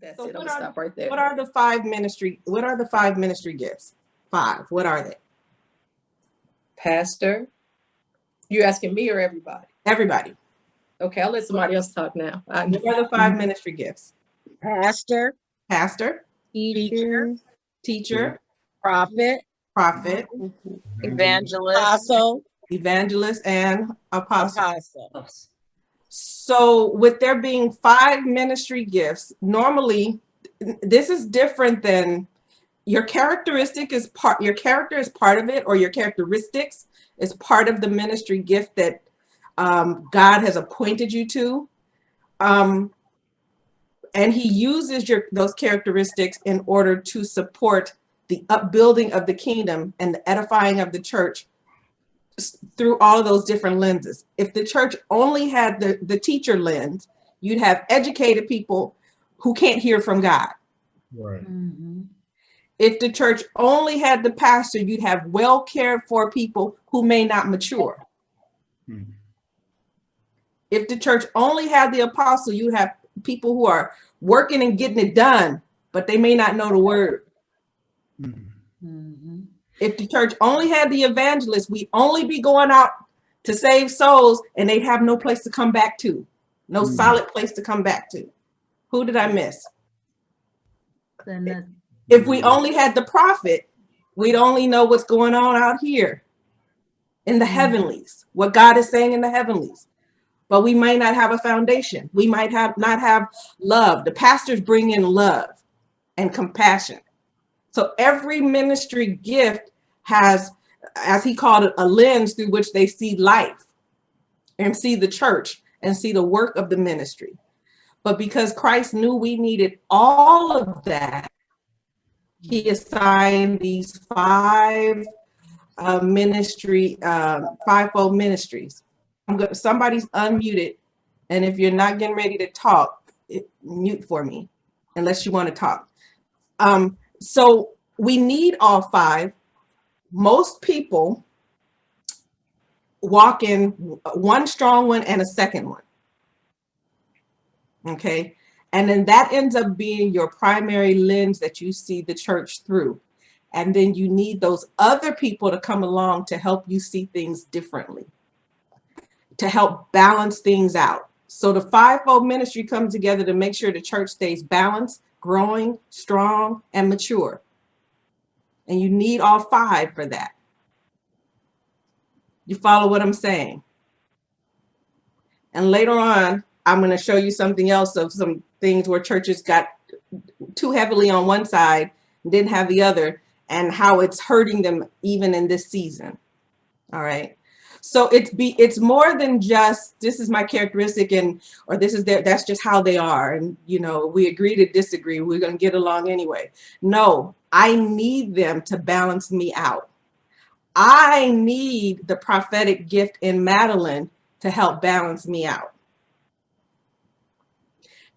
That's So it. I'm gonna stop right there. what are the five ministry gifts? Five. What are they? Pastor, you asking me or everybody? Everybody. Okay, I'll let somebody else talk now. What are the five ministry gifts? Pastor, Pastor, teacher, teacher, prophet, prophet, Evangelist. apostle, evangelist, and apostle. apostle. So with there being five ministry gifts, normally this is different than your character is part of it, or your characteristics is part of the ministry gift that God has appointed you to. And he uses those characteristics in order to support the upbuilding of the kingdom and the edifying of the church through all of those different lenses. If the church only had the teacher lens, you'd have educated people who can't hear from God. Right. Mm-hmm. If the church only had the pastor, you'd have well cared for people who may not mature. Hmm. If the church only had the apostle, you'd have people who are working and getting it done, but they may not know the word. Hmm. Mm-hmm. If the church only had the evangelist, we'd only be going out to save souls, and they'd have no place to come back to, no solid place to come back to. Who did I miss? If we only had the prophet, we'd only know what's going on out here in the heavenlies, what God is saying in the heavenlies. But we might not have a foundation. We might not have love. The pastors bring in love and compassion. So every ministry gift has, as he called it, a lens through which they see life and see the church and see the work of the ministry. But because Christ knew we needed all of that, he assigned these fivefold ministries. Somebody's unmuted, and if you're not getting ready to talk, mute for me, unless you want to talk. So we need all five. Most people walk in one strong one and a second one. Okay. And then that ends up being your primary lens that you see the church through. And then you need those other people to come along to help you see things differently, to help balance things out. So the fivefold ministry comes together to make sure the church stays balanced, growing, strong, and mature. And you need all five for that. You follow what I'm saying? And later on, I'm going to show you something else of some things where churches got too heavily on one side and didn't have the other, and how it's hurting them even in this season. All right. So it's more than just this is my characteristic or this is that's just how they are. And, we agree to disagree. We're going to get along anyway. No, I need them to balance me out. I need the prophetic gift in Madeline to help balance me out.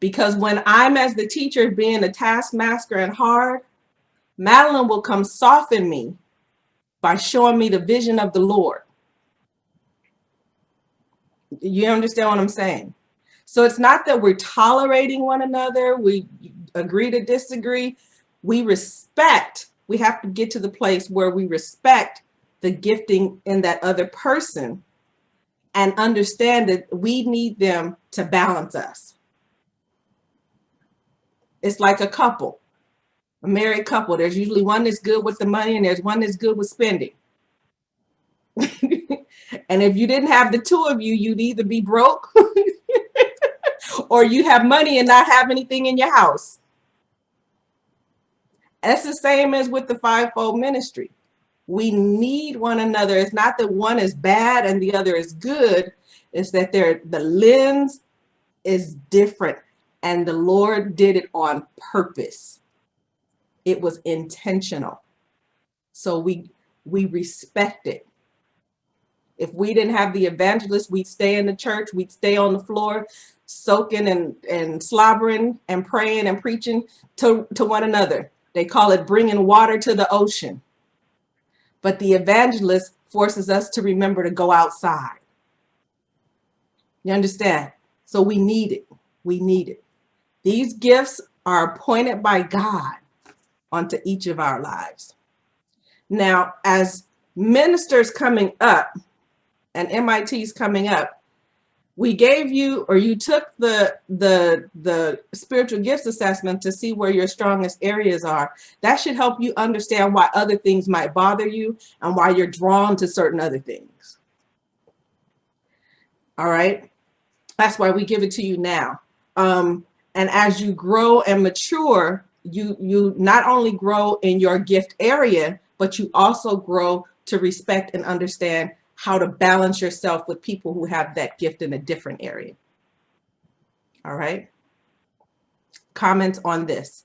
Because when I'm as the teacher being a taskmaster and hard, Madeline will come soften me by showing me the vision of the Lord. You understand what I'm saying? So it's not that we're tolerating one another. We agree to disagree. We have to get to the place where we respect the gifting in that other person and understand that we need them to balance us. It's like a couple, a married couple. There's usually one that's good with the money and there's one that's good with spending. And if you didn't have the two of you, you'd either be broke or you have money and not have anything in your house. That's the same as with the fivefold ministry. We need one another. It's not that one is bad and the other is good. It's that the lens is different. And the Lord did it on purpose. It was intentional. So we respect it. If we didn't have the evangelist, we'd stay in the church. We'd stay on the floor, soaking and slobbering and praying and preaching to one another. They call it bringing water to the ocean. But the evangelist forces us to remember to go outside. You understand? So we need it. We need it. These gifts are appointed by God onto each of our lives. Now, as ministers coming up and MITs coming up, we gave you, or you took the spiritual gifts assessment to see where your strongest areas are. That should help you understand why other things might bother you and why you're drawn to certain other things. All right. That's why we give it to you now. And as you grow and mature, you not only grow in your gift area, but you also grow to respect and understand how to balance yourself with people who have that gift in a different area. All right. Comments on this.